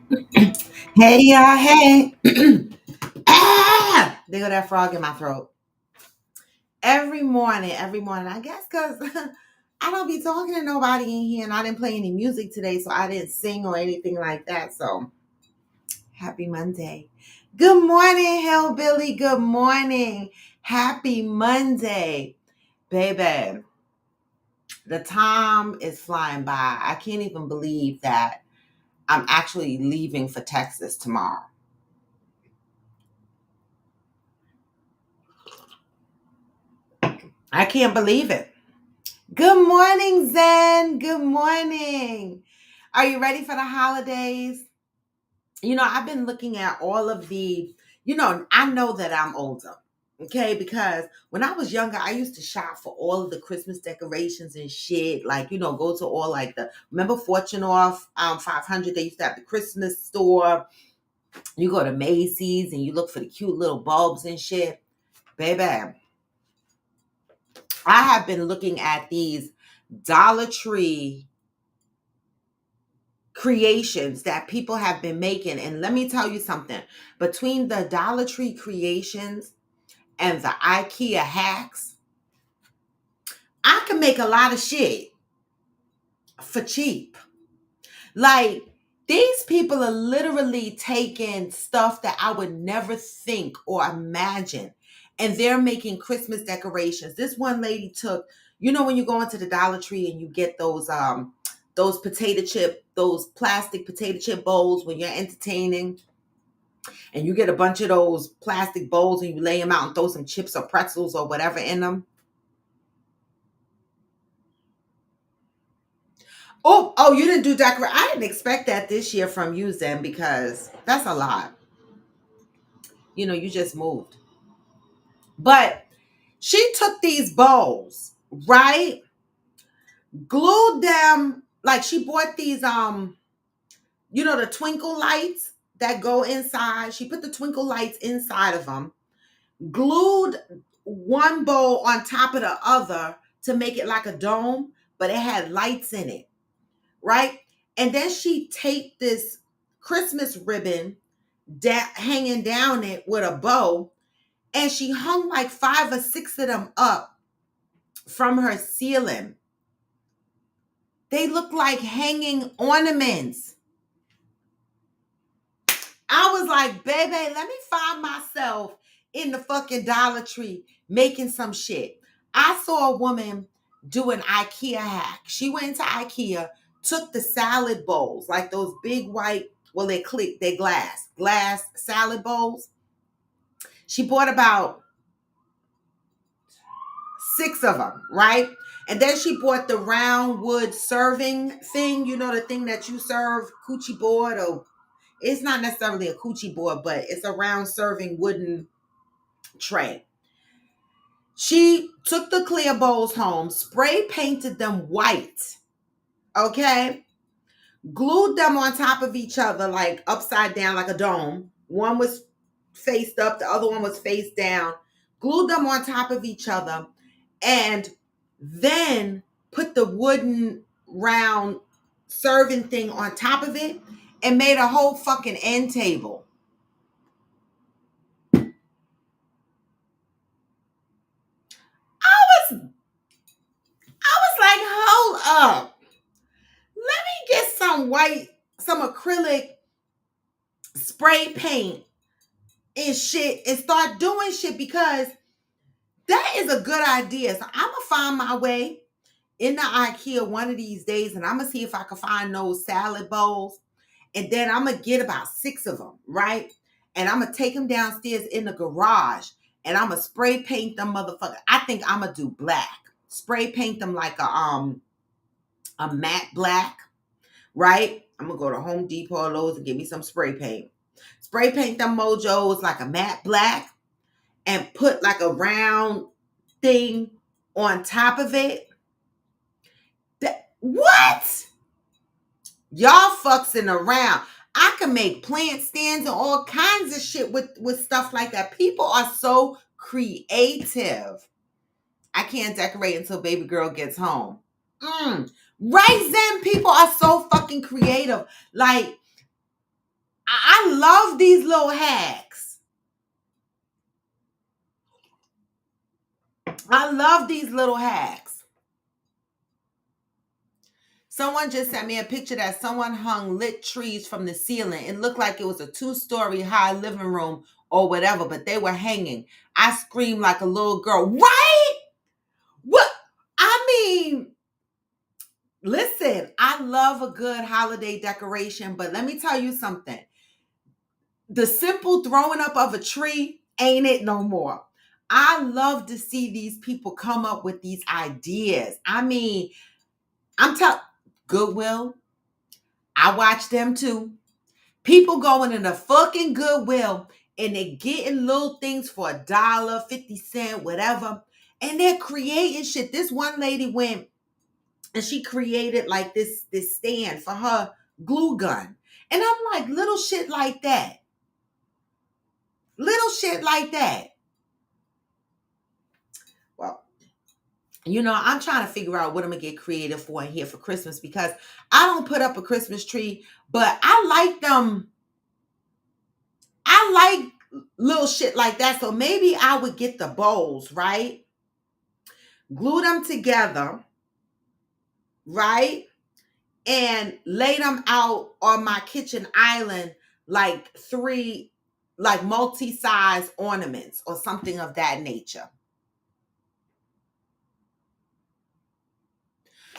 Hey, y'all, hey. There go that frog in my throat. Every morning, I guess because I don't be talking to nobody in here and I didn't play any music today, so I didn't sing or anything like that. So, happy Monday. Good morning, Hellbilly. Good morning. Happy Monday. Baby, the time is flying by. I can't even believe that I'm actually leaving for Texas tomorrow. I can't believe it. Good morning, Zen. Good morning. Are you ready for the holidays? I've been looking at all of I know that I'm older, okay? Because when I was younger, I used to shop for all of the Christmas decorations and shit. Like, go to all like remember Fortune Off 500? They used to have the Christmas store. You go to Macy's and you look for the cute little bulbs and shit. Baby, I have been looking at these Dollar Tree creations that people have been making. And let me tell you something, between the Dollar Tree creations and the IKEA hacks, I can make a lot of shit for cheap. Like, these people are literally taking stuff that I would never think or imagine, and they're making Christmas decorations. This one lady took, when you go into the Dollar Tree and you get those plastic potato chip bowls when you're entertaining, and you get a bunch of those plastic bowls and you lay them out and throw some chips or pretzels or whatever in them. Oh, you didn't do decorate. I didn't expect that this year from you, Zen, because that's a lot. You just moved. But she took these bowls, right? Glued them, like she bought these the twinkle lights that go inside. She put the twinkle lights inside of them, glued one bowl on top of the other to make it like a dome, but it had lights in it, right? And then she taped this Christmas ribbon hanging down it with a bow, and she hung like 5 or 6 of them up from her ceiling. They look like hanging ornaments. I was like, baby, let me find myself in the fucking Dollar Tree making some shit. I saw a woman do an IKEA hack. She went to IKEA, took the salad bowls, like those big white, well, they're glass salad bowls. She bought about 6 of them, right? And then she bought the round wood serving thing, the thing that you serve coochie board, or it's not necessarily a coochie board, but it's a round serving wooden tray. She took the clear bowls home, spray painted them white, okay? Glued them on top of each other, like upside down, like a dome. One was faced up, the other one was face down. Glued them on top of each other, and then put the wooden round serving thing on top of it and made a whole fucking end table. I was like, hold up. Let me get some acrylic spray paint and shit and start doing shit, because that is a good idea. So I'm gonna find my way in the IKEA one of these days, and I'm gonna see if I can find those salad bowls, and then I'm gonna get about 6 of them, right? And I'm gonna take them downstairs in the garage, and I'm gonna spray paint them, motherfucker. I think I'm gonna do black. Spray paint them like a matte black, right? I'm gonna go to Home Depot or Lowe's and get me some spray paint. Spray paint them mojos like a matte black, and put like a round thing on top of it. What? Y'all fucksing around. I can make plant stands and all kinds of shit with stuff like that. People are so creative. I can't decorate until baby girl gets home. Right, Zen? People are so fucking creative. Like, I love these little hacks. I love these little hacks. Someone just sent me a picture that someone hung lit trees from the ceiling. It looked like it was a 2-story high living room or whatever, but they were hanging. I screamed like a little girl. Right? What? I mean, listen, I love a good holiday decoration, but let me tell you something. The simple throwing up of a tree ain't it no more. I love to see these people come up with these ideas. I mean, I'm telling Goodwill, I watch them too. People going in the fucking Goodwill and they're getting little things for $1, 50 cents, whatever. And they're creating shit. This one lady went and she created like this stand for her glue gun. And I'm like, little shit like that. Little shit like that. Well, I'm trying to figure out what I'm going to get creative for in here for Christmas because I don't put up a Christmas tree, but I like them. I like little shit like that. So maybe I would get the bowls, right? Glue them together, right? And lay them out on my kitchen island like 3 like multi-size ornaments or something of that nature.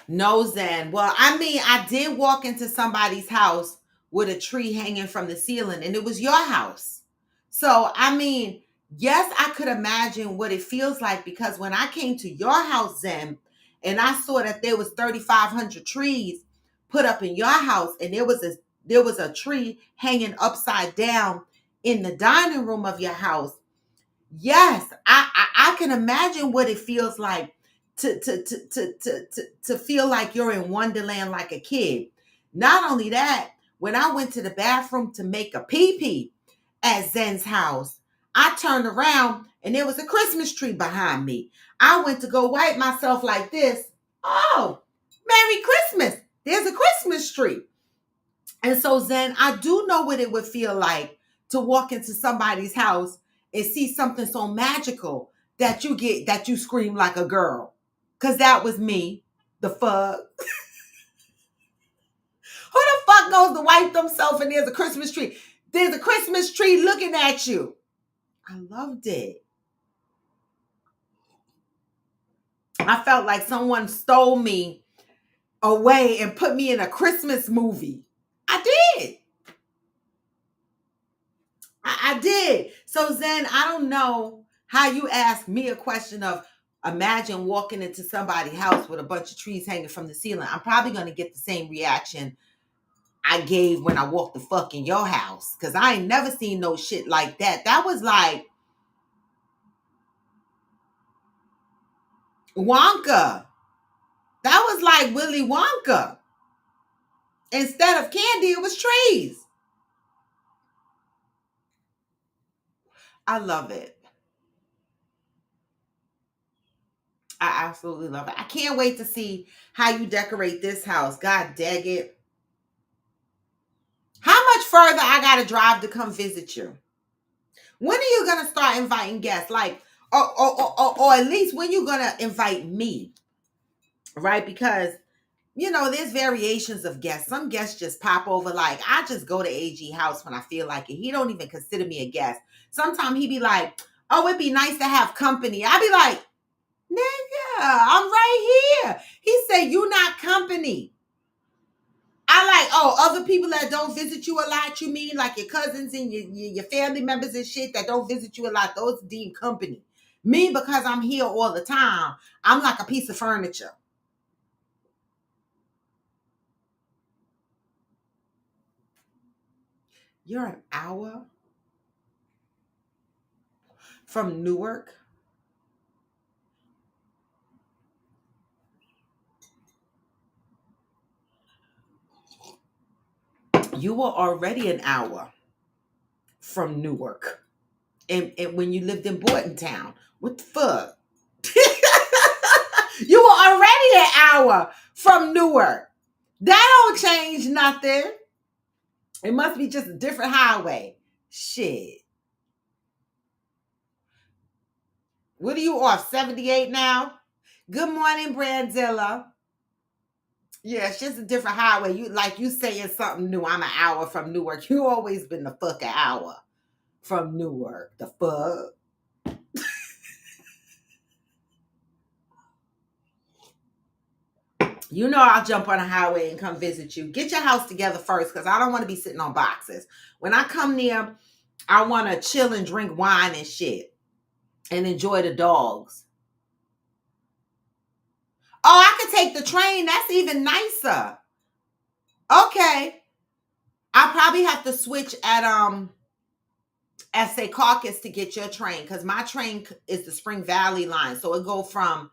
No, Zen. Well, I mean, I did walk into somebody's house with a tree hanging from the ceiling, and it was your house. So, I mean, yes, I could imagine what it feels like because when I came to your house, Zen, and I saw that there was 3,500 trees put up in your house, and there was a tree hanging upside down in the dining room of your house. Yes, I can imagine what it feels like to feel like you're in Wonderland like a kid. Not only that, when I went to the bathroom to make a pee pee at Zen's house, I turned around and there was a Christmas tree behind me. I went to go wipe myself like this. Oh, Merry Christmas. There's a Christmas tree. And so, Zen, I do know what it would feel like to walk into somebody's house and see something so magical that you scream like a girl. Cause that was me. The fuck? Who the fuck goes to wipe themselves and there's a Christmas tree? There's a Christmas tree looking at you. I loved it. I felt like someone stole me away and put me in a Christmas movie. I did. I did. So Zen, I don't know how you ask me a question of imagine walking into somebody's house with a bunch of trees hanging from the ceiling. I'm probably going to get the same reaction I gave when I walked the fuck in your house. Because I ain't never seen no shit like that. That was like Wonka. That was like Willy Wonka. Instead of candy, it was trees. I love it. I absolutely love it. I can't wait to see how you decorate this house. God dang it. How much further I got to drive to come visit you? When are you going to start inviting guests? Like, or at least when you going to invite me? Right? Because, there's variations of guests. Some guests just pop over. Like, I just go to AG house when I feel like it. He don't even consider me a guest. Sometimes he be like, oh, it'd be nice to have company. I be like, nigga, I'm right here. He said, you not company. I like, oh, other people that don't visit you a lot, you mean like your cousins and your family members and shit that don't visit you a lot, those deem company. Me, because I'm here all the time, I'm like a piece of furniture. You're an hour from Newark? You were already an hour from Newark. And when you lived in Bordentown. What the fuck? You were already an hour from Newark. That don't change nothing. It must be just a different highway. Shit. What are you off? 78 now? Good morning, Brandzilla. Yeah, it's just a different highway. You saying something new. I'm an hour from Newark. You always been the fuck an hour from Newark. The fuck? You know I'll jump on a highway and come visit you. Get your house together first, because I don't want to be sitting on boxes. When I come near, I want to chill and drink wine and shit and enjoy the dogs. Oh, I could take the train. That's even nicer. Okay. I'll probably have to switch at Secaucus to get your train, because my train is the Spring Valley line. So it go from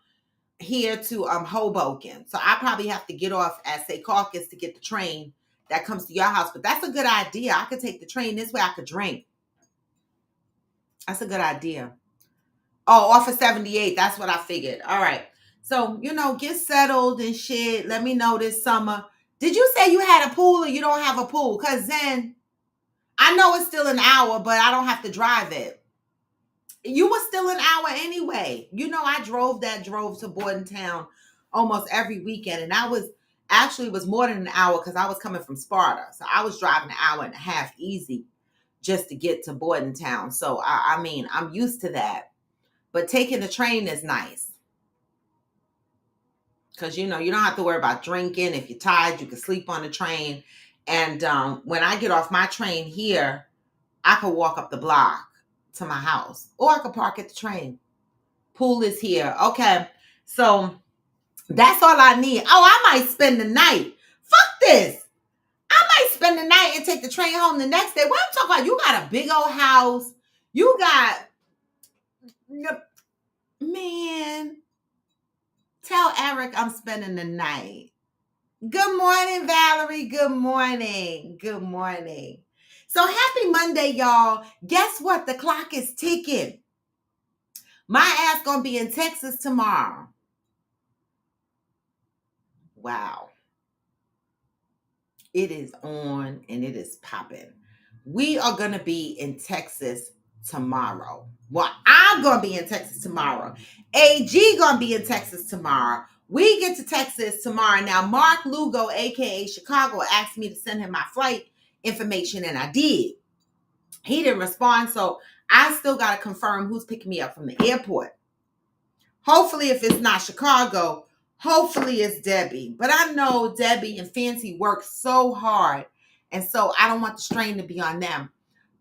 here to Hoboken. So I probably have to get off at Secaucus to get the train that comes to your house. But that's a good idea. I could take the train this way. I could drink. That's a good idea. Oh, off of 78. That's what I figured. All right. So, get settled and shit. Let me know this summer. Did you say you had a pool or you don't have a pool? Because then I know it's still an hour, but I don't have to drive it. You were still an hour anyway. I drove to Bordentown almost every weekend. And that was more than an hour, because I was coming from Sparta. So I was driving an hour and a half easy just to get to Bordentown. So, I mean, I'm used to that. But taking the train is nice. Because, you don't have to worry about drinking. If you're tired, you can sleep on the train. And when I get off my train here, I could walk up the block to my house. Or I could park at the train. Pool is here. Okay. So that's all I need. Oh, I might spend the night. Fuck this. I might spend the night and take the train home the next day. What I'm talking about? You got a big old house. You got... Man... Tell Eric I'm spending the night. Good morning, Valerie. Good morning. Good morning. So happy Monday, y'all. Guess what? The clock is ticking. My ass gonna be in Texas tomorrow. Wow. It is on and it is popping. We are gonna be in Texas tomorrow. Well, I'm gonna be in Texas tomorrow. AG gonna be in Texas tomorrow. We get to Texas tomorrow. Now, Mark Lugo, aka Chicago, asked me to send him my flight information, and I did. He didn't respond, so I still gotta confirm who's picking me up from the airport. Hopefully, if it's not Chicago, hopefully it's Debbie. But I know Debbie and Fancy work so hard, and so I don't want the strain to be on them.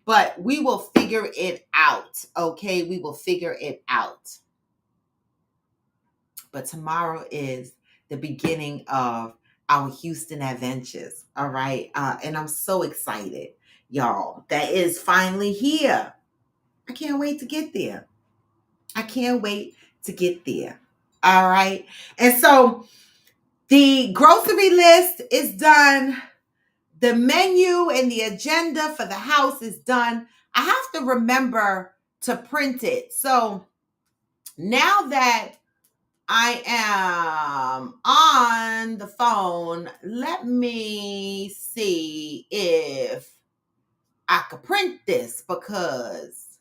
But we will figure it out, okay? We will figure it out. But tomorrow is the beginning of our Houston adventures, all right? And I'm so excited, y'all. That is finally here. I can't wait to get there. I can't wait to get there. All right. And so the grocery list is done. The menu and the agenda for the house is done. I have to remember to print it. So now that I am on the phone, let me see if I could print this, because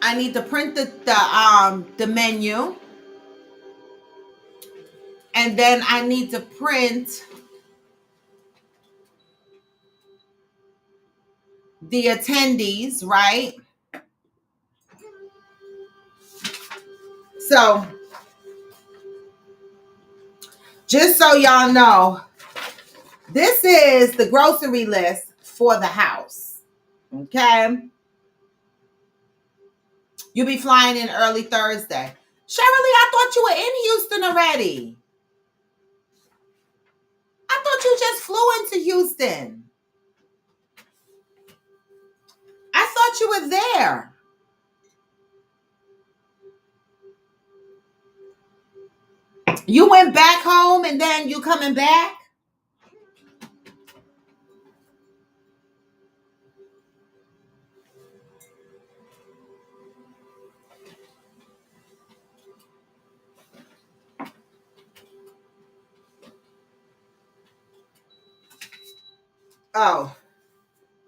I need to print the menu, and then I need to print the attendees, right? So just so y'all know, this is the grocery list for the house. Okay. You'll be flying in early Thursday. Shirley, I thought you were in Houston already. I thought you just flew into Houston. I thought you were there. You went back home and then you coming back? Oh,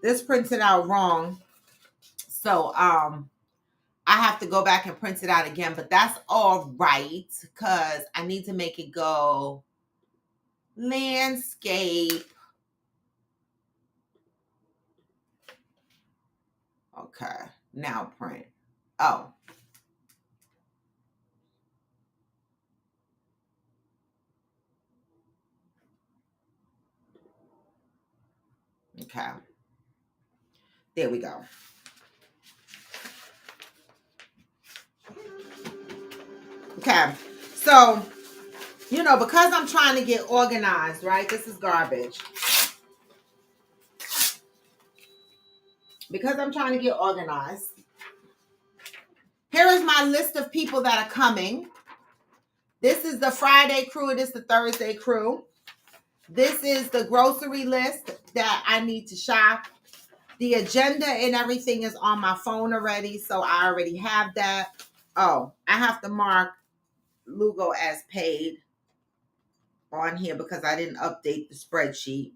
this printed out wrong. So I have to go back and print it out again, but that's all right because I need to make it go landscape. Okay, now print. Oh. Okay. There we go. Okay. So, because I'm trying to get organized, right? This is garbage. Because I'm trying to get organized. Here is my list of people that are coming. This is the Friday crew. This is the Thursday crew. This is the grocery list that I need to shop. The agenda and everything is on my phone already, so I already have that. Oh, I have to mark Lugo as paid on here because I didn't update the spreadsheet.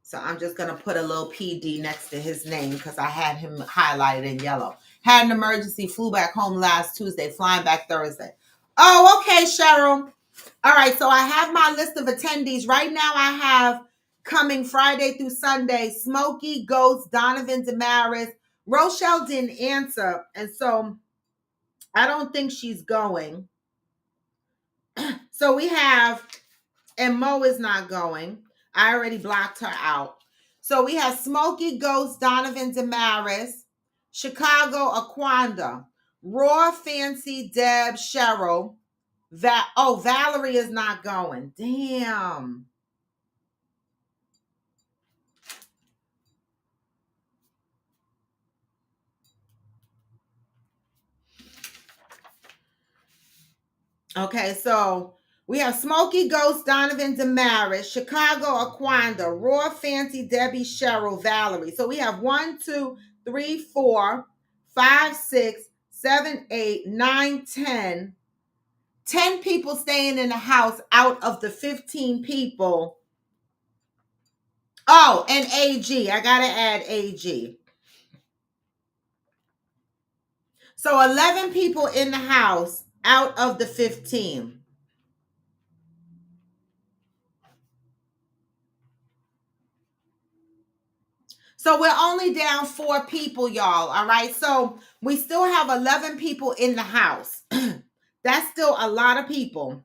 So I'm just going to put a little PD next to his name because I had him highlighted in yellow. Had an emergency, flew back home last Tuesday, flying back Thursday. Oh, okay, Cheryl. All right, so I have my list of attendees. Right now I have coming Friday through Sunday, Smokey, Ghost, Donovan Damaris. Rochelle didn't answer, and so I don't think she's going. So we have, and Mo is not going. I already blocked her out. So we have Smokey, Ghost, Donovan Damaris, Chicago, Aquanda, Raw, Fancy, Deb, Cheryl. Valerie is not going. Damn. Okay, so we have Smokey, Ghost, Donovan Damaris, Chicago, Aquanda, Raw, Fancy, Debbie, Cheryl, Valerie. So we have 1, 2, 3, 4, 5, 6, 7, 8, 9, 10. 10 people staying in the house out of the 15 people. Oh, and AG. I got to add AG. So 11 people in the house out of the 15. So we're only down 4 people, y'all. All right. So we still have 11 people in the house. That's still a lot of people.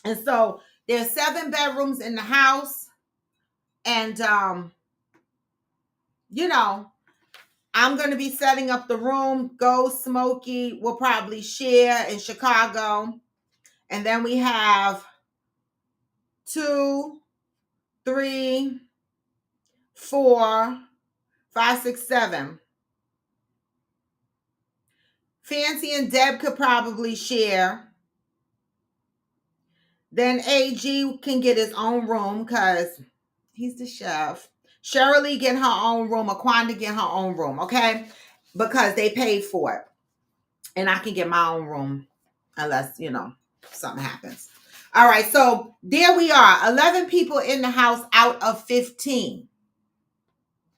And so there's 7 bedrooms in the house. And, I'm going to be setting up the room. Ghost, Smokey will probably share in Chicago. And then we have 2, 3, 4, 5, 6, 7. Fancy and Deb could probably share. Then AG can get his own room because he's the chef. Shirley get her own room. Aquanda get her own room, okay? Because they paid for it. And I can get my own room unless, something happens. All right, so there we are. 11 people in the house out of 15.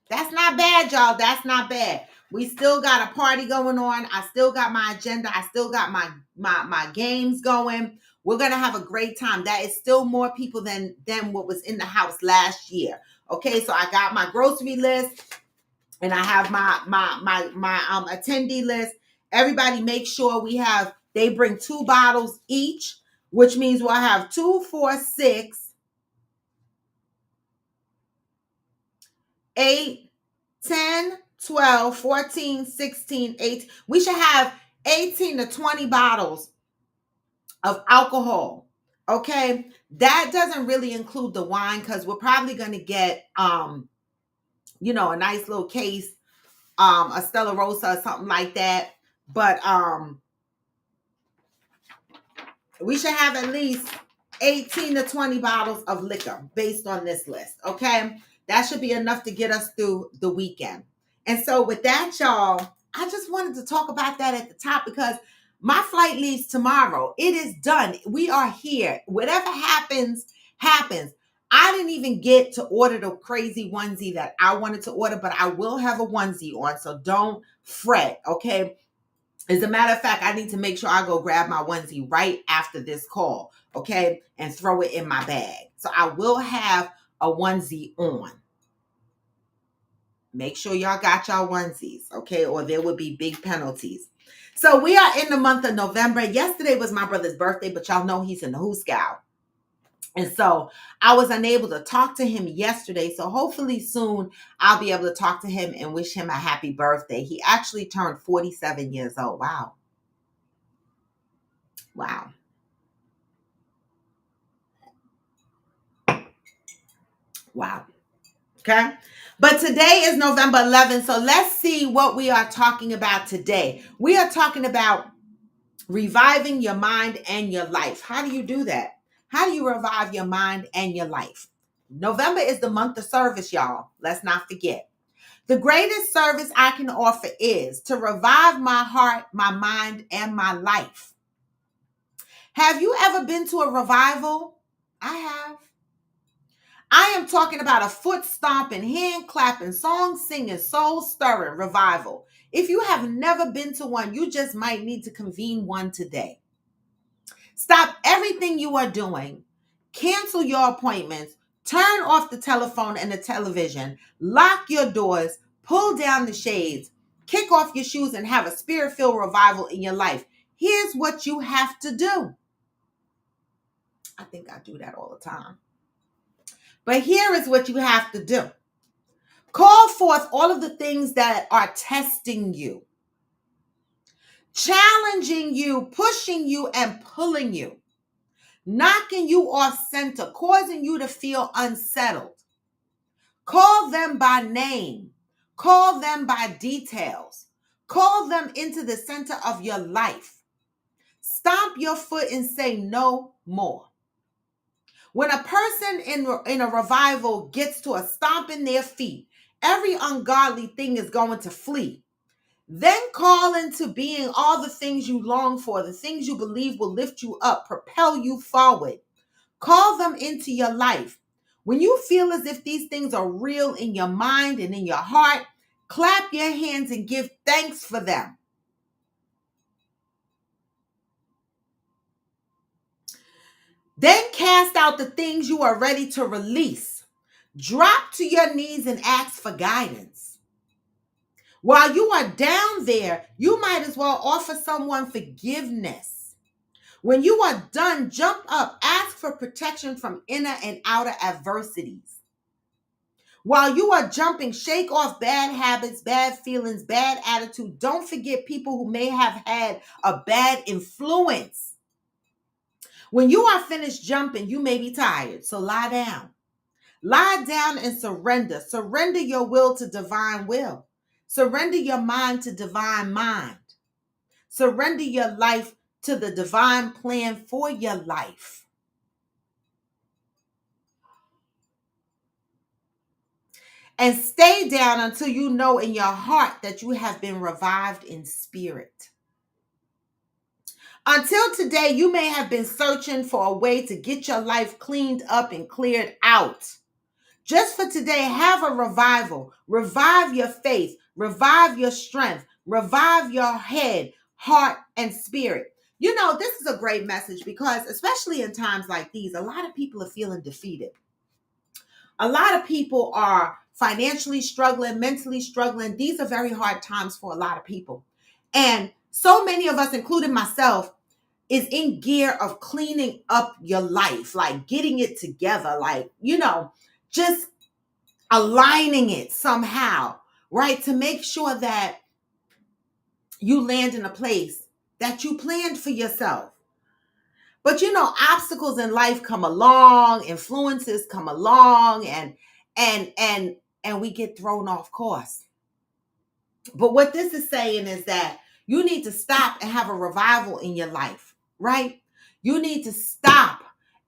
That's not bad, y'all. That's not bad. We still got a party going on. I still got my agenda. I still got my games going. We're going to have a great time. That is still more people than what was in the house last year. Okay, so I got my grocery list and I have my attendee list. Everybody make sure they bring 2 bottles each, which means we'll have 2, 4, 6, 8, 10, 12, 14, 16, 18. We should have 18 to 20 bottles of alcohol. Okay. That doesn't really include the wine because we're probably going to get, a nice little case, a Stella Rosa or something like that. But we should have at least 18 to 20 bottles of liquor based on this list. Okay. That should be enough to get us through the weekend. And so with that, y'all, I just wanted to talk about that at the top because my flight leaves tomorrow. It is done. We are here. Whatever happens, happens. I didn't even get to order the crazy onesie that I wanted to order, but I will have a onesie on, so don't fret, okay? As a matter of fact, I need to make sure I go grab my onesie right after this call, okay? And throw it in my bag. So I will have a onesie on. Make sure y'all got y'all onesies, okay? Or there would be big penalties. So we are in the month of November. Yesterday was my brother's birthday, but y'all know he's in the Who Scout. And so I was unable to talk to him yesterday. So hopefully soon I'll be able to talk to him and wish him a happy birthday. He actually turned 47 years old. Wow. Wow. Wow. Okay. But today is November 11th. So let's see what we are talking about today. We are talking about reviving your mind and your life. How do you do that? How do you revive your mind and your life? November is the month of service, y'all. Let's not forget. The greatest service I can offer is to revive my heart, my mind, and my life. Have you ever been to a revival? I have. I am talking about a foot stomping, hand clapping, song singing, soul stirring revival. If you have never been to one, you just might need to convene one today. Stop everything you are doing. Cancel your appointments. Turn off the telephone and the television. Lock your doors. Pull down the shades. Kick off your shoes and have a spirit-filled revival in your life. Here's what you have to do. I think I do that all the time. But here is what you have to do. Call forth all of the things that are testing you, challenging you, pushing you, and pulling you, knocking you off center, causing you to feel unsettled. Call them by name. Call them by details. Call them into the center of your life. Stomp your foot and say no more. When a person in a revival gets to a stomping their feet, every ungodly thing is going to flee. Then call into being all the things you long for, the things you believe will lift you up, propel you forward. Call them into your life. When you feel as if these things are real in your mind and in your heart, clap your hands and give thanks for them. Then cast out the things you are ready to release. Drop to your knees and ask for guidance. While you are down there, you might as well offer someone forgiveness. When you are done, jump up, ask for protection from inner and outer adversities. While you are jumping, shake off bad habits, bad feelings, bad attitude. Don't forget people who may have had a bad influence. When you are finished jumping, you may be tired, so lie down. Lie down and surrender. Surrender your will to divine will. Surrender your mind to divine mind. Surrender your life to the divine plan for your life. And stay down until you know in your heart that you have been revived in spirit. Until today, you may have been searching for a way to get your life cleaned up and cleared out. Just for today, have a revival. Revive your faith. Revive your strength. Revive your head, heart, and spirit. You know, this is a great message because especially in times like these, a lot of people are feeling defeated. A lot of people are financially struggling, mentally struggling. These are very hard times for a lot of people. And so many of us, including myself, is in gear of cleaning up your life, like getting it together, like, you know, just aligning it somehow, right? To make sure that you land in a place that you planned for yourself. But you know, obstacles in life come along, influences come along, and we get thrown off course. But what this is saying is that you need to stop and have a revival in your life, right? You need to stop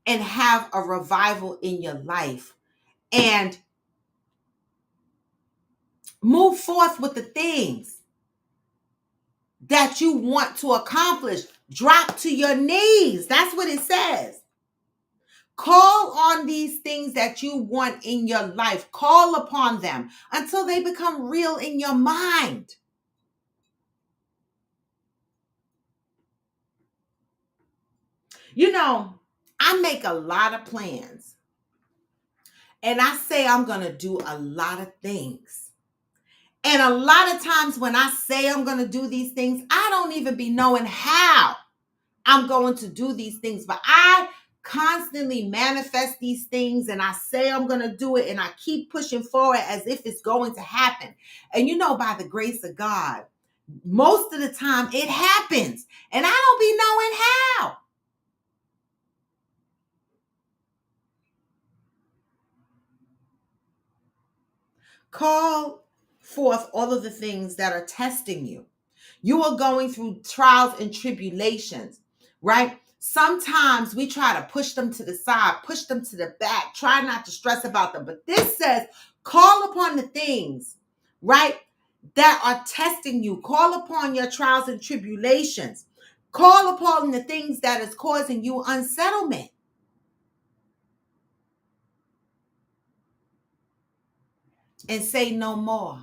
and have a revival in your life and move forth with the things that you want to accomplish. Drop to your knees. That's what it says. Call on these things that you want in your life. Call upon them until they become real in your mind. You know, I make a lot of plans and I say I'm going to do a lot of things. And a lot of times when I say I'm going to do these things, I don't even be knowing how I'm going to do these things, but I constantly manifest these things and I say I'm going to do it and I keep pushing forward as if it's going to happen. And you know, by the grace of God, most of the time it happens and I don't be knowing how. Call forth all of the things that are testing you. You are going through trials and tribulations, right? Sometimes we try to push them to the side, push them to the back, try not to stress about them. But this says, call upon the things, right, that are testing you. Call upon your trials and tribulations. Call upon the things that is causing you unsettlement. And say no more.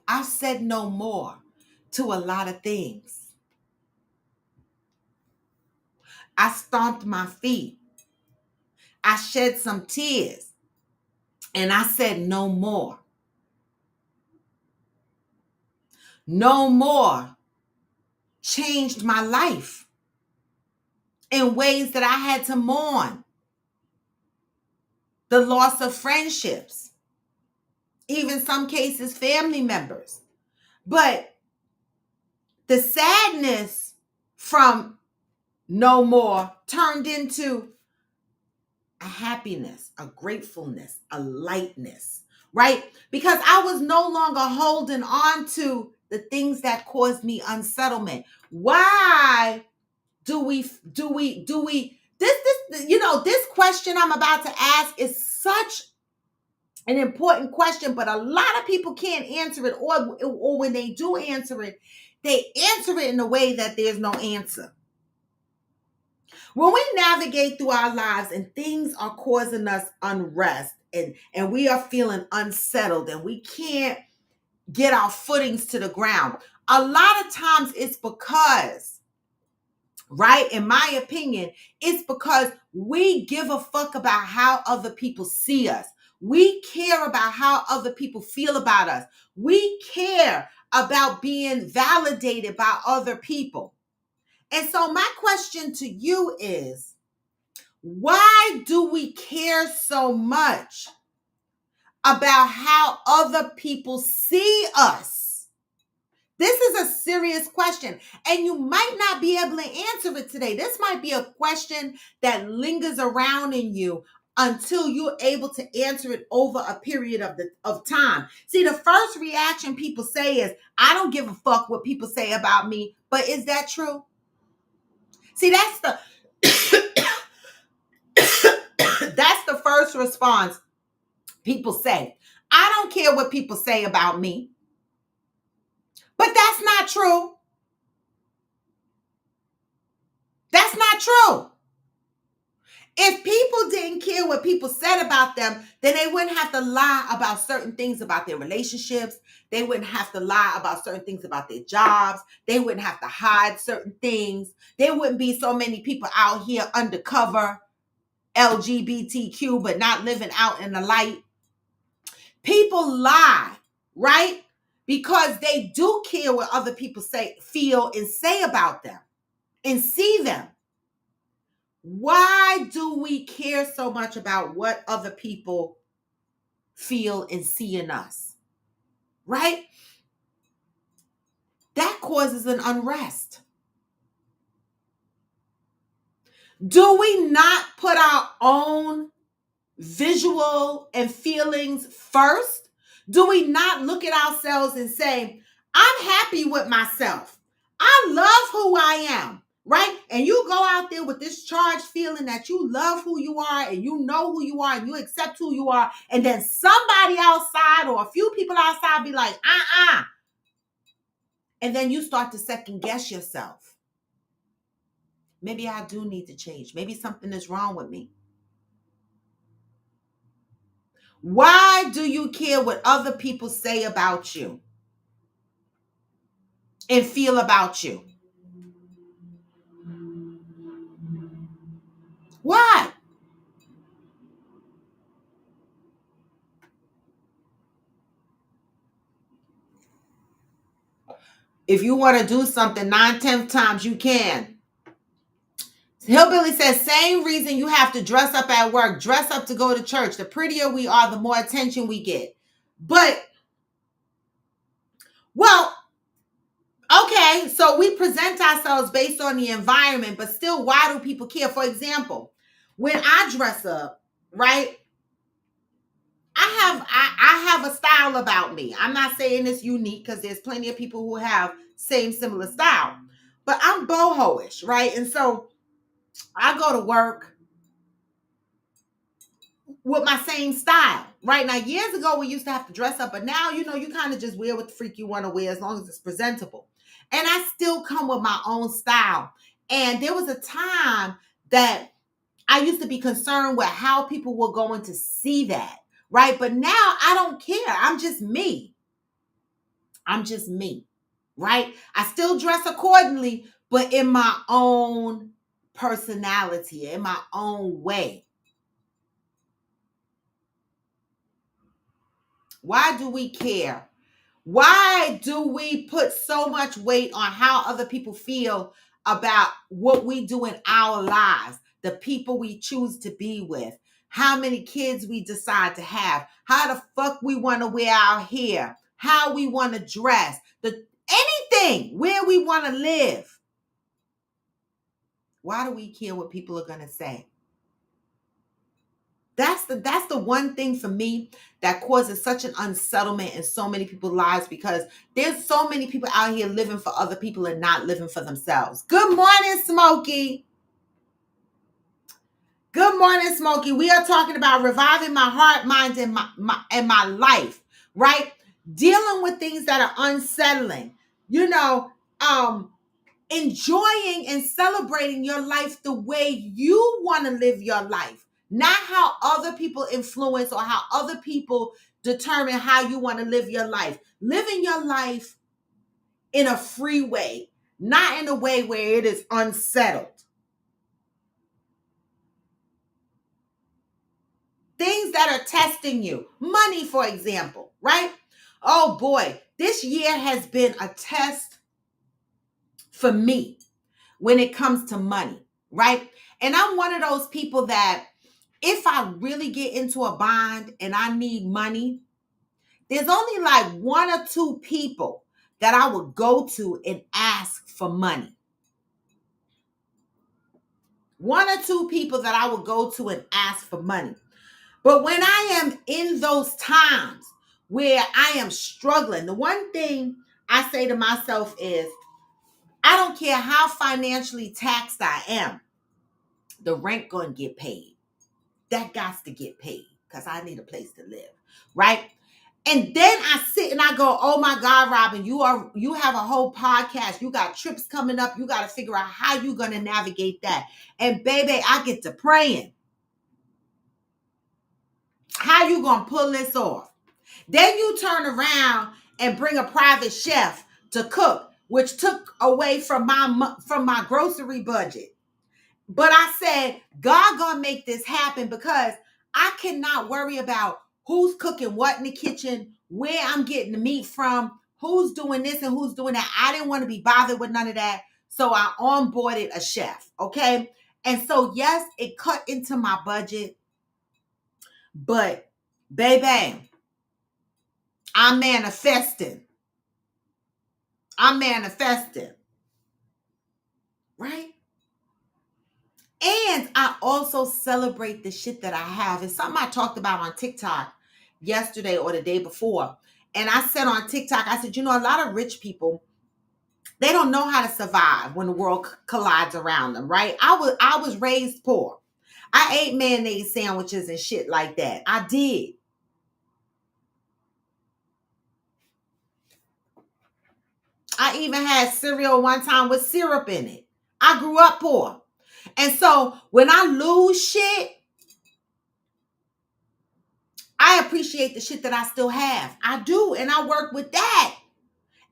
I've said no more to a lot of things. I stomped my feet. I shed some tears. And I said no more. No more changed my life in ways that I had to mourn the loss of friendships, even some cases, family members. But the sadness from no more turned into a happiness, a gratefulness, a lightness, right? Because I was no longer holding on to the things that caused me unsettlement. Why do we this question I'm about to ask is such an important question, but a lot of people can't answer it, or when they do answer it, they answer it in a way that there's no answer. When we navigate through our lives and things are causing us unrest and we are feeling unsettled and we can't get our footings to the ground, a lot of times it's because, right, in my opinion, it's because we give a fuck about how other people see us. We care about how other people feel about us. We care about being validated by other people. And so my question to you is, why do we care so much about how other people see us? This is a serious question, and you might not be able to answer it today. This might be a question that lingers around in you until you're able to answer it over a period of time. See, the first reaction people say is, I don't give a fuck what people say about me. But is that true? See, that's the that's the first response people say. I don't care what people say about me. But that's not true. That's not true. If people didn't care what people said about them, then they wouldn't have to lie about certain things about their relationships. They wouldn't have to lie about certain things about their jobs. They wouldn't have to hide certain things. There wouldn't be so many people out here undercover LGBTQ, but not living out in the light. People lie, right? Because they do care what other people say, feel, and say about them and see them. Why do we care so much about what other people feel and see in us? Right? That causes an unrest. Do we not put our own visual and feelings first? Do we not look at ourselves and say, I'm happy with myself. I love who I am, right? And you go out there with this charged feeling that you love who you are and you know who you are and you accept who you are. And then somebody outside or a few people outside be like, And then you start to second guess yourself. Maybe I do need to change. Maybe something is wrong with me. Why do you care what other people say about you and feel about you? Why? If you want to do something 9/10 times, you can. Hillbilly says, same reason you have to dress up at work, dress up to go to church. The prettier we are, the more attention we get. But, well, okay, so we present ourselves based on the environment, but still, why do people care? For example, when I dress up, right? I have a style about me. I'm not saying it's unique because there's plenty of people who have same similar style. But I'm boho-ish, right? And so I go to work with my same style. Right now, years ago, we used to have to dress up, but now, you kind of just wear what the freak you want to wear as long as it's presentable. And I still come with my own style. And there was a time that I used to be concerned with how people were going to see that, right? But now I don't care. I'm just me. I'm just me, right? I still dress accordingly, but in my own personality, in my own way. Why do we care? Why do we put so much weight on how other people feel about what we do in our lives, the people we choose to be with, how many kids we decide to have, how the fuck we want to wear our hair, how we want to dress, anything, where we want to live? Why do we care what people are going to say? That's the one thing for me that causes such an unsettlement in so many people's lives, because there's so many people out here living for other people and not living for themselves. Good morning, Smokey. Good morning, Smokey. We are talking about reviving my heart, mind, and my life, right? Dealing with things that are unsettling. Enjoying and celebrating your life the way you want to live your life, not how other influence or how other people determine how you want to live your life. Living your life in a free way, not in a way where it is unsettled. Things that are testing you. Money, for example, right? Oh boy, this year has been a test for me when it comes to money, right? And I'm one of those people that if I really get into a bind and I need money, there's only like one or two people that I would go to and ask for money. One or two people that I would go to and ask for money. But when I am in those times where I am struggling, the one thing I say to myself is, I don't care how financially taxed I am, the rent gonna get paid. That got to get paid because I need a place to live, right? And then I sit and I go, oh my God, Robin, you have a whole podcast. You got trips coming up. You got to figure out how you're going to navigate that. And baby, I get to praying. How you going to pull this off? Then you turn around and bring a private chef to cook, which took away from my grocery budget. But I said, God gonna make this happen because I cannot worry about who's cooking what in the kitchen, where I'm getting the meat from, who's doing this and who's doing that. I didn't want to be bothered with none of that. So I onboarded a chef, okay? And so, yes, it cut into my budget. But, baby, I'm manifesting. Right? And I also celebrate the shit that I have. It's something I talked about on TikTok yesterday or the day before. And I said on TikTok, I said, a lot of rich people, they don't know how to survive when the world collides around them, right? I was raised poor. I ate mayonnaise sandwiches and shit like that. I did. I even had cereal one time with syrup in it. I grew up poor. And so when I lose shit, I appreciate the shit that I still have. I do. And I work with that.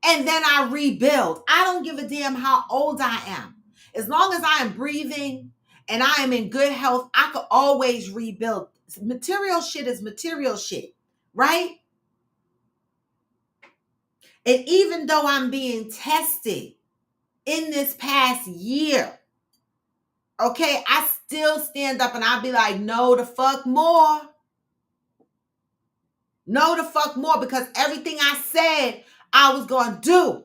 And then I rebuild. I don't give a damn how old I am. As long as I am breathing and I am in good health, I could always rebuild. Material shit is material shit, right? And even though I'm being tested in this past year, okay, I still stand up and I'll be like, no, the fuck more. No, the fuck more, because everything I said I was going to do,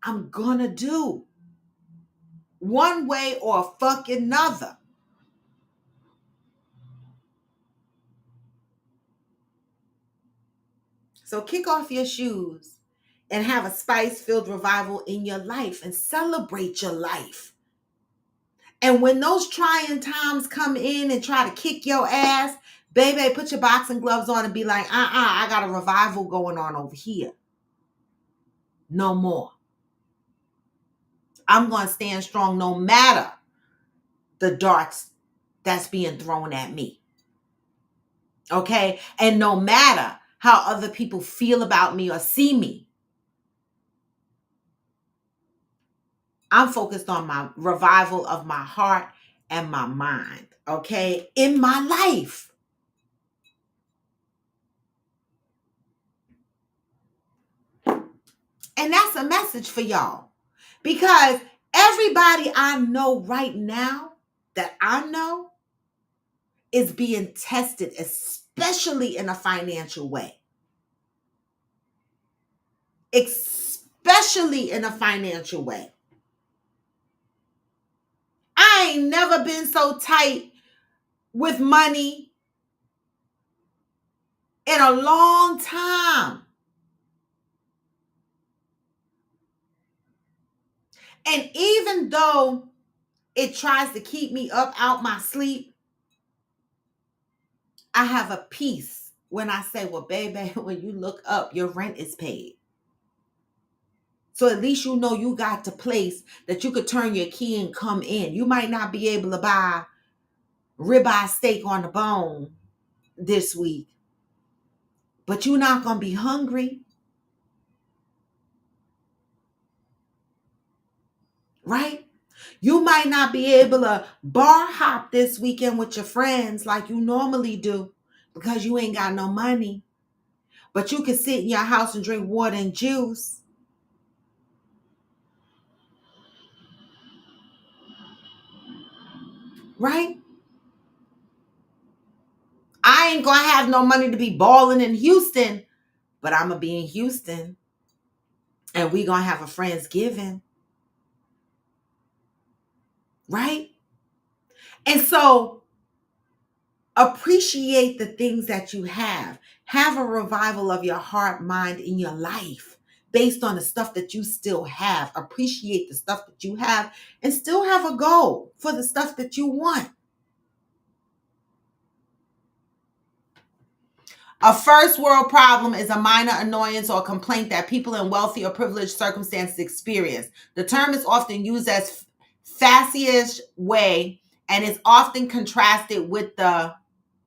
I'm going to do one way or fucking another. So kick off your shoes and have a spice-filled revival in your life and celebrate your life. And when those trying times come in and try to kick your ass, baby, put your boxing gloves on and be like, I got a revival going on over here. No more. I'm going to stand strong no matter the darts that's being thrown at me. Okay? And no matter how other people feel about me or see me, I'm focused on my revival of my heart and my mind, okay, in my life. And that's a message for y'all, because everybody I know right now that I know is being tested, especially in a financial way. Especially in a financial way. I ain't never been so tight with money in a long time. And even though it tries to keep me up out my sleep, I have a peace when I say, well, baby, when you look up, your rent is paid. So at least you know you got the place that you could turn your key and come in. You might not be able to buy ribeye steak on the bone this week, but you're not going to be hungry. Right? You might not be able to bar hop this weekend with your friends like you normally do because you ain't got no money. But you can sit in your house and drink water and juice. Right? I ain't going to have no money to be balling in Houston, but I'm going to be in Houston. And we going to have a Friendsgiving. Right? And so appreciate the things that you have. Have a revival of your heart, mind, in your life based on the stuff that you still have. Appreciate the stuff that you have and still have a goal for the stuff that you want. A first world problem is a minor annoyance or complaint that people in wealthy or privileged circumstances experience. The term is often used as facetious way and is often contrasted with the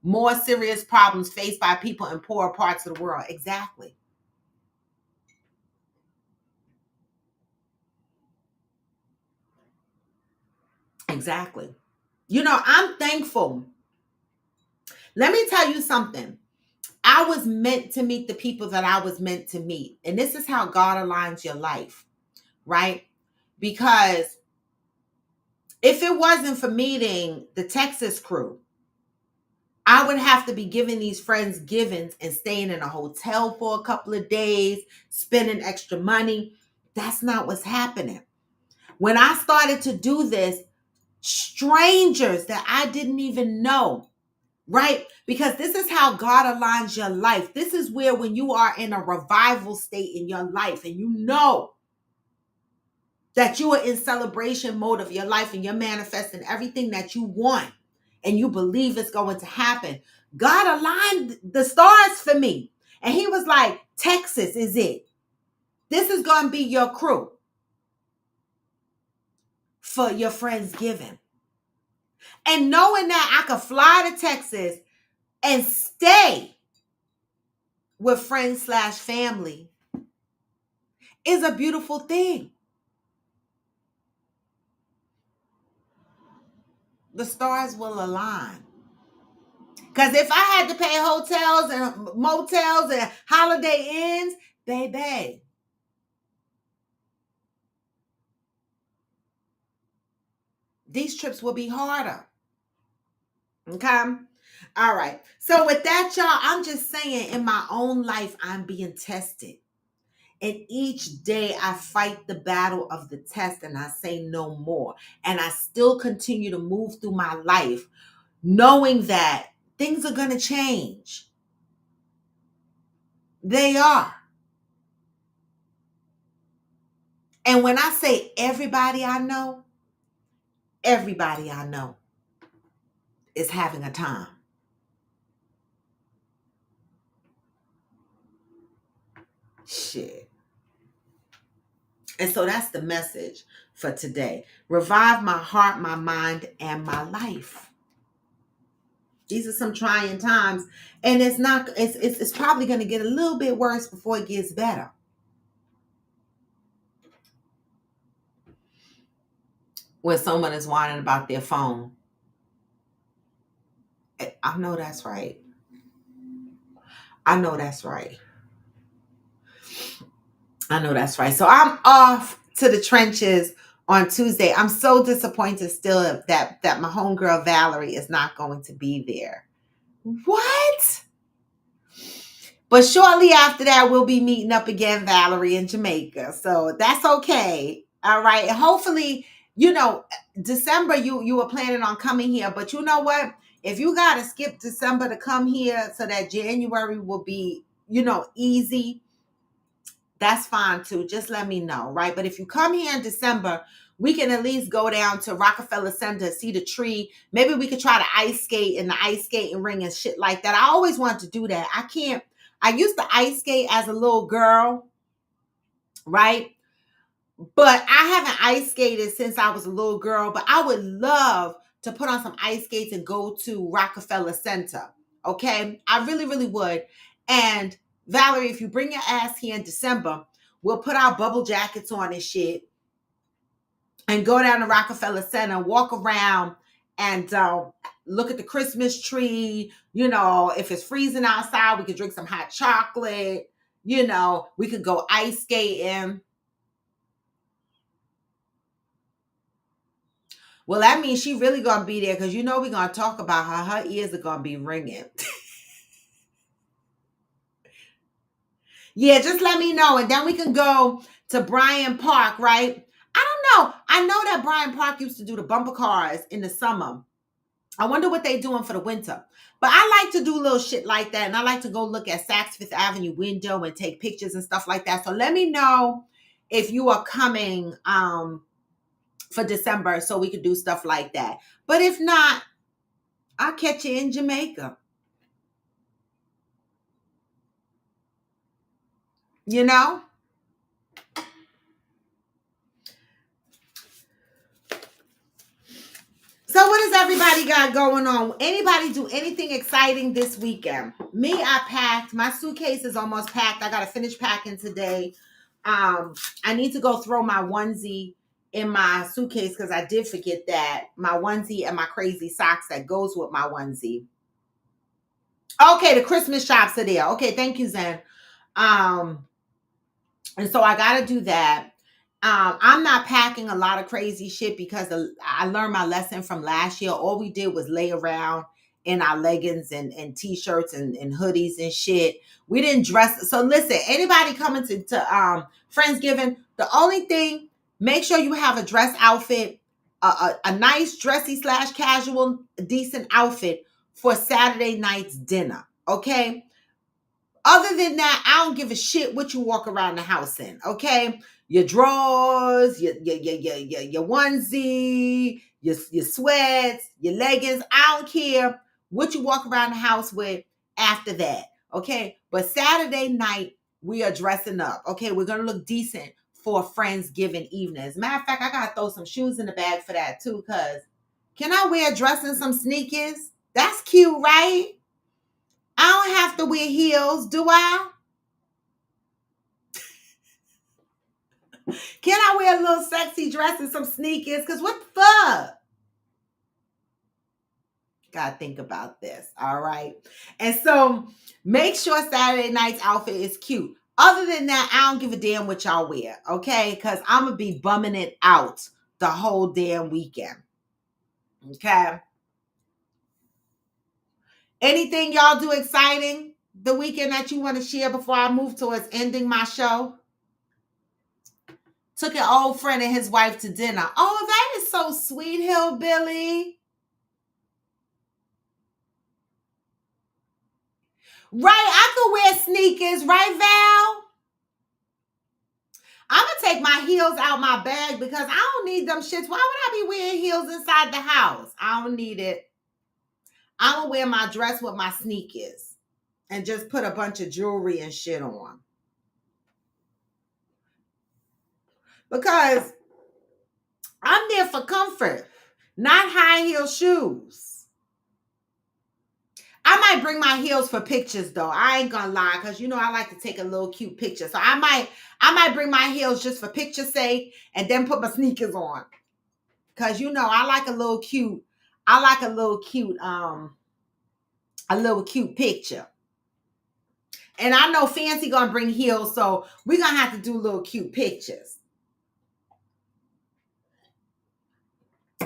more serious problems faced by people in poorer parts of the world. Exactly. Exactly. You know, I'm thankful. Let me tell you something. I was meant to meet the people that I was meant to meet. And this is how God aligns your life, right? Because if it wasn't for meeting the Texas crew, I would have to be giving these Friendsgivings and staying in a hotel for a couple of days, spending extra money. That's not what's happening. When I started to do this, strangers that I didn't even know, right? Because this is how God aligns your life. This is where when you are in a revival state in your life and you know that you are in celebration mode of your life and you're manifesting everything that you want and you believe it's going to happen. God aligned the stars for me. And he was like, Texas is it. This is going to be your crew for your Friendsgiving. And knowing that I could fly to Texas and stay with friends/family is a beautiful thing. The stars will align. Because if I had to pay hotels and motels and Holiday Inns, baby, these trips will be harder. Okay? All right. So with that, y'all, I'm just saying in my own life, I'm being tested. And each day I fight the battle of the test and I say no more. And I still continue to move through my life knowing that things are going to change. They are. And when I say everybody I know is having a time. Shit. And so that's the message for today. Revive my heart, my mind, and my life. These are some trying times. And it's probably going to get a little bit worse before it gets better. When someone is whining about their phone. I know that's right. I know that's right. I know that's right. So I'm off to the trenches on Tuesday. I'm so disappointed still that my homegirl Valerie is not going to be there. What? But shortly after that, we'll be meeting up again, Valerie, in Jamaica. So that's okay. All right. And hopefully, December you were planning on coming here. But you know what? If you got to skip December to come here so that January will be, easy, that's fine too. Just let me know, right? But if you come here in December, we can at least go down to Rockefeller Center, see the tree. Maybe we could try to ice skate in the ice skating ring and shit like that. I always wanted to do that. I used to ice skate as a little girl, right? But I haven't ice skated since I was a little girl. But I would love to put on some ice skates and go to Rockefeller Center. Okay? I really, really would. And Valerie, if you bring your ass here in December, we'll put our bubble jackets on and shit and go down to Rockefeller Center, walk around and look at the Christmas tree. If it's freezing outside, we could drink some hot chocolate. We could go ice skating. Well, that means she really going to be there because we're going to talk about her. Her ears are going to be ringing. Yeah, just let me know. And then we can go to Bryant Park, right? I don't know. I know that Bryant Park used to do the bumper cars in the summer. I wonder what they're doing for the winter. But I like to do little shit like that. And I like to go look at Saks Fifth Avenue window and take pictures and stuff like that. So let me know if you are coming for December so we could do stuff like that. But if not, I'll catch you in Jamaica. So what does everybody got going on? Anybody do anything exciting this weekend? Me, I packed. My suitcase is almost packed. I got to finish packing today. I need to go throw my onesie in my suitcase because I did forget that. My onesie and my crazy socks that goes with my onesie. Okay, the Christmas shops are there. Okay, thank you, Zen. And so I got to do that. I'm not packing a lot of crazy shit because I learned my lesson from last year. All we did was lay around in our leggings and t-shirts and hoodies and shit. We didn't dress. So listen, anybody coming to Friendsgiving, the only thing, make sure you have a dress outfit, a nice dressy / casual, decent outfit for Saturday night's dinner. Okay. Other than that, I don't give a shit what you walk around the house in, okay? Your drawers, your onesie, your sweats, your leggings. I don't care what you walk around the house with after that, okay? But Saturday night, we are dressing up, okay? We're going to look decent for a Friendsgiving evening. As a matter of fact, I got to throw some shoes in the bag for that too, because Can I wear a dress and some sneakers? That's cute, right? I don't have to wear heels, do I? Can I wear a little sexy dress and some sneakers? Because what the fuck? Gotta think about this, all right? And so make sure Saturday night's outfit is cute. Other than that, I don't give a damn what y'all wear, okay? Because I'm gonna be bumming it out the whole damn weekend, okay? Anything y'all do exciting the weekend that you want to share before I move towards ending my show? Took an old friend and his wife to dinner. Oh, that is so sweet, Hillbilly. Right, I could wear sneakers, right, Val? I'm gonna take my heels out my bag because I don't need them shits. Why would I be wearing heels inside the house? I don't need it. I'm gonna wear my dress with my sneakers and just put a bunch of jewelry and shit on. Because I'm there for comfort, not high heel shoes. I might bring my heels for pictures though. I ain't gonna lie, because you know I like to take a little cute picture. So I might bring my heels just for picture's sake and then put my sneakers on. Cause you know I like a little cute, a little cute picture. And I know Fancy gonna bring heels, so we're gonna have to do little cute pictures.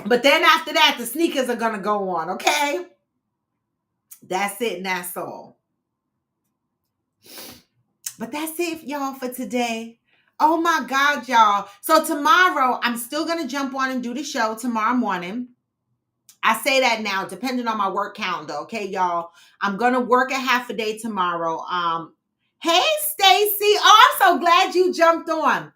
But then after that, the sneakers are gonna go on, okay? That's it and that's all. But that's it, y'all, for today. Oh my God, y'all. So tomorrow, I'm still going to jump on and do the show tomorrow morning. I say that now, depending on my work calendar, okay, y'all? I'm going to work a half a day tomorrow. Hey, Stacy. Oh, I'm so glad you jumped on.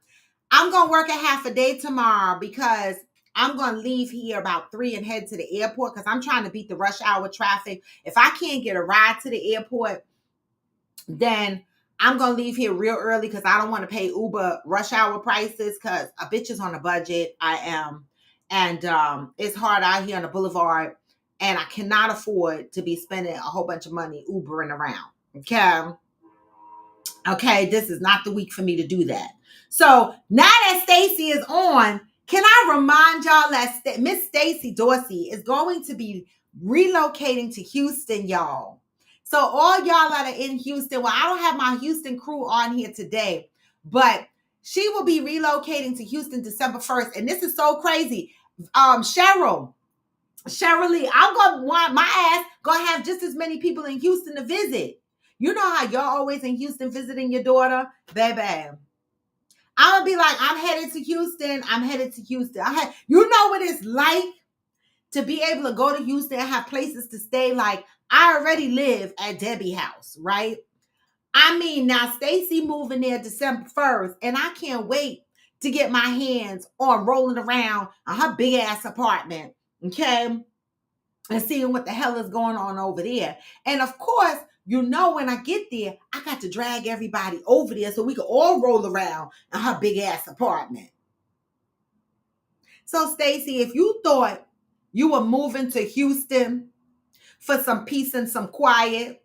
I'm going to work a half a day tomorrow because I'm going to leave here about 3 and head to the airport because I'm trying to beat the rush hour traffic. If I can't get a ride to the airport, then I'm going to leave here real early because I don't want to pay Uber rush hour prices because a bitch is on a budget. I am. And it's hard out here on the boulevard. And I cannot afford to be spending a whole bunch of money Ubering around. Okay, this is not the week for me to do that. So now that Stacy is on, can I remind y'all that Miss Stacy Dorsey is going to be relocating to Houston, y'all. So all y'all that are in Houston, well, I don't have my Houston crew on here today, but she will be relocating to Houston December 1st. And this is so crazy. Cheryl Lee, I'm going to want my ass going to have just as many people in Houston to visit. You know how y'all always in Houston visiting your daughter? Baby, I'm going to be like, I'm headed to Houston. You know what it's like to be able to go to Houston and have places to stay. Like, I already live at Debbie house, right? I mean, now Stacy moving there December 1st, and I can't wait to get my hands on rolling around on her big ass apartment, okay? And seeing what the hell is going on over there. And of course, you know, when I get there, I got to drag everybody over there so we can all roll around in her big ass apartment. So, Stacy, if you thought you were moving to Houston for some peace and some quiet,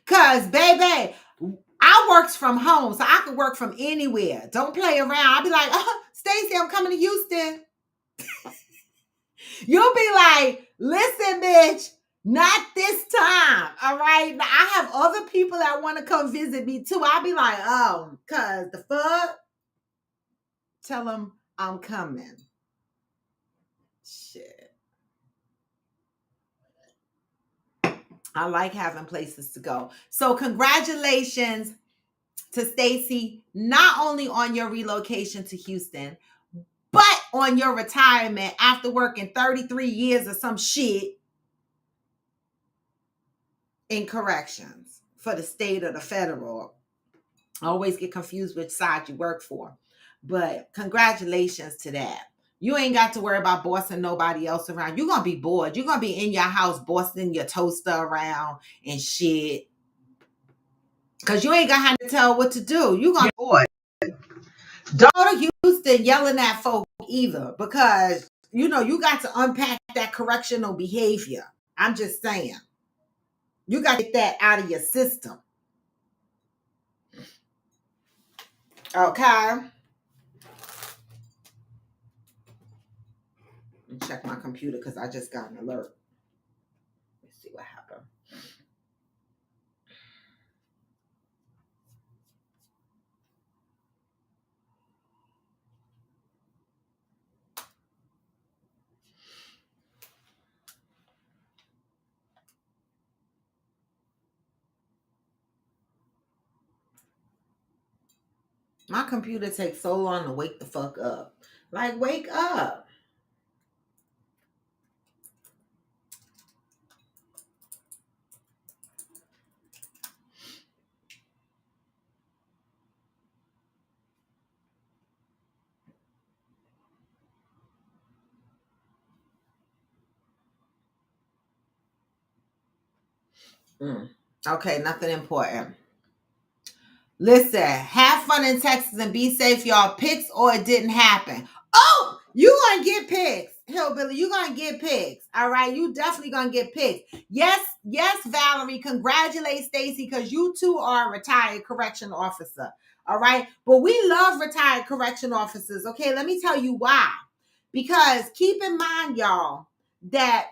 Cause baby, I works from home, so I can work from anywhere. Don't play around. I'll be like, Stacy, I'm coming to Houston. You'll be like, listen, bitch, not this time. All right. Now, I have other people that want to come visit me too. I'll be like, cause the fuck. Tell them I'm coming. Shit. I like having places to go. So congratulations to Stacy, not only on your relocation to Houston, but on your retirement after working 33 years or some shit in corrections for the state or the federal. I always get confused which side you work for. But congratulations to that. You ain't got to worry about bossing nobody else around. You're going to be bored. You're going to be in your house bossing your toaster around and shit. Because you ain't gonna have to tell what to do. You gonna boy. Don't go to Houston yelling at folk either, because you got to unpack that correctional behavior. I'm just saying. You got to get that out of your system. Okay. Let me check my computer because I just got an alert. Let's see what happened. My computer takes so long to wake the fuck up. Like, wake up. Okay, nothing important. Listen, have fun in Texas and be safe, y'all. Pics or it didn't happen. Oh, you gonna get pics, Hillbilly. You gonna get pics. All right, you definitely gonna get pics. Yes, Valerie. Congratulate Stacy, because you too are a retired correction officer. All right, but we love retired correction officers. Okay, let me tell you why. Because keep in mind, y'all, that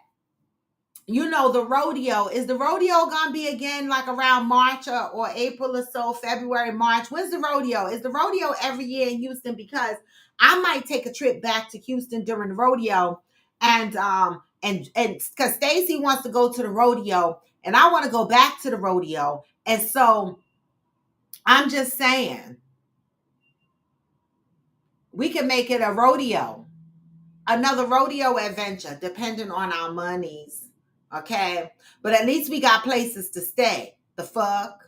the rodeo. Is the rodeo gonna be again like around March or April or so, February, March? When's the rodeo? Is the rodeo every year in Houston? Because I might take a trip back to Houston during the rodeo, and because Stacy wants to go to the rodeo and I want to go back to the rodeo. And so I'm just saying we can make it a rodeo, another rodeo adventure, depending on our monies. Okay. But at least we got places to stay. The fuck?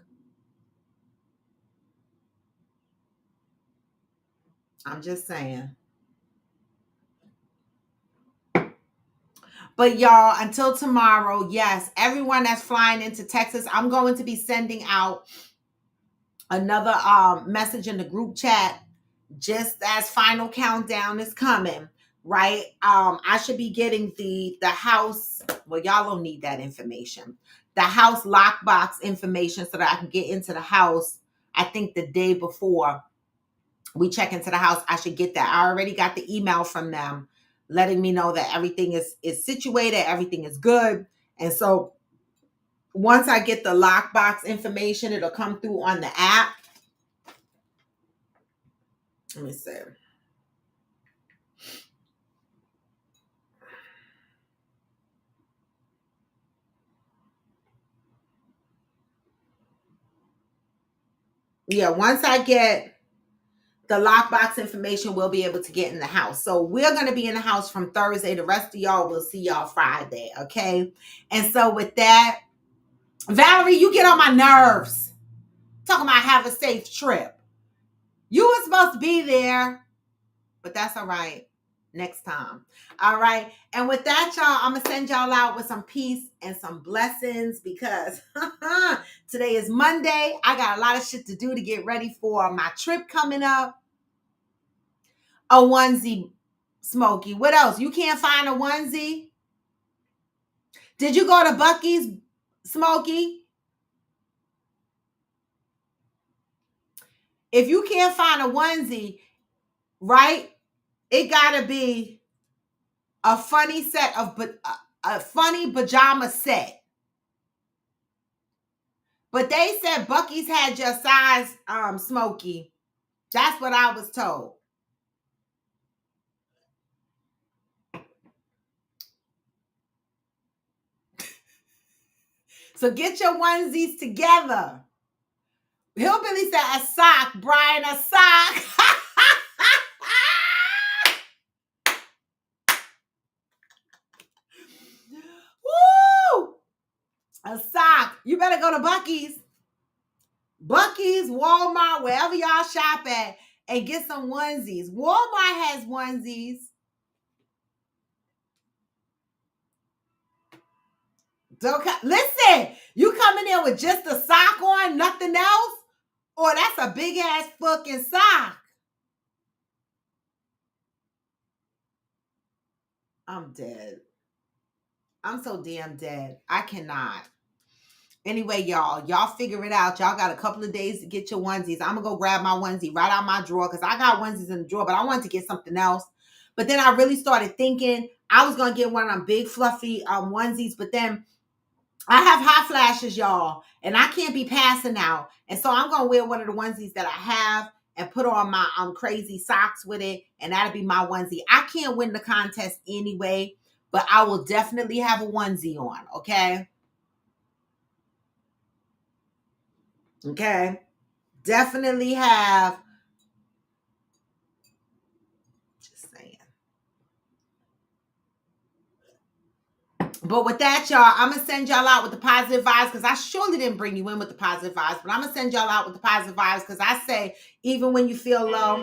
I'm just saying. But y'all, until tomorrow, yes, everyone that's flying into Texas, I'm going to be sending out another message in the group chat just as final countdown is coming, right? I should be getting the house. Well, y'all don't need that information. The house lockbox information so that I can get into the house. I think the day before we check into the house, I should get that. I already got the email from them letting me know that everything is situated, everything is good. And so once I get the lockbox information, it'll come through on the app. Let me see. Yeah, once I get the lockbox information, we'll be able to get in the house. So we're going to be in the house from Thursday. The rest of y'all will see y'all Friday. Okay. And so with that, Valerie, you get on my nerves. Talking about have a safe trip. You were supposed to be there, but that's all right. Next time. All right. And with that, y'all, I'm going to send y'all out with some peace and some blessings, because today is Monday. I got a lot of shit to do to get ready for my trip coming up. A onesie, Smokey. What else? You can't find a onesie? Did you go to Buc-ee's, Smokey? If you can't find a onesie, right, it got to be a funny set of a funny pajama set. But they said Buc-ee's had your size, Smokey. That's what I was told. So get your onesies together. Hillbilly said a sock, Brian, a sock. Woo! A sock. You better go to Buc-ee's. Buc-ee's, Walmart, wherever y'all shop at, and get some onesies. Walmart has onesies. Listen, You coming in with just a sock on, nothing else? Or that's a big ass fucking sock. I'm dead. I'm so damn dead. I cannot. Anyway, y'all figure it out. Y'all got a couple of days to get your onesies. I'm gonna go grab my onesie right out my drawer because I got onesies in the drawer, but I wanted to get something else. But then I really started thinking I was gonna get one of them big fluffy onesies, but then I have hot flashes, y'all, and I can't be passing out. And so I'm gonna wear one of the onesies that I have and put on my crazy socks with it, and that'll be my onesie. I can't win the contest anyway, but I will definitely have a onesie on, okay? Okay. Definitely have. Just saying. But with that, y'all, I'm going to send y'all out with the positive vibes because I surely didn't bring you in with the positive vibes, but I'm going to send y'all out with the positive vibes because I say, even when you feel low.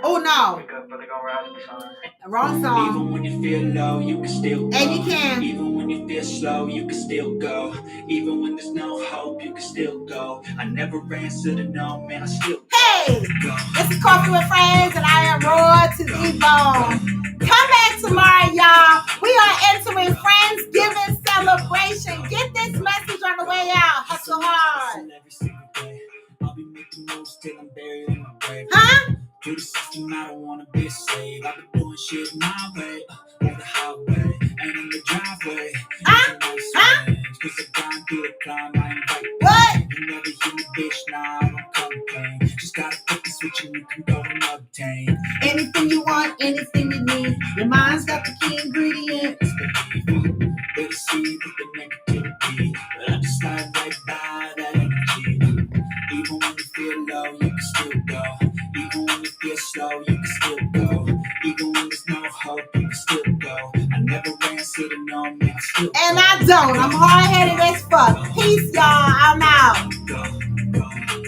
Oh, no. Wrong song. Even when you feel low, you can still go. And you can. Even when you feel slow, you can still go. Even when there's no hope, you can still go. I never answer to no, man, I still go. Hey, this is Coffee with Friends, and I am raw to the bone. Come back tomorrow, y'all. We are entering Friendsgiving celebration. Get this message on the way out. Hustle hard. Every single day, I'll be making moves till I'm buried in my grave. Huh? To the system, I don't wanna be a slave. I've been doing shit my way, on the highway, and in the driveway. Cause I grind through the climb, I ain't right. What? You never hear me, bitch, nah, I don't complain. Just gotta flip the switch and you can go and obtain anything you want, anything you need. Your mind's got the key ingredient. They see with the negativity, but I just slide right by that energy. Even when you feel low, you can still go. Even when you feel slow, you can still go. Even when there's no hope, you can still go. I never answer to no, man, I still And I don't. I'm hard-headed as fuck. Peace, y'all. I'm out. go.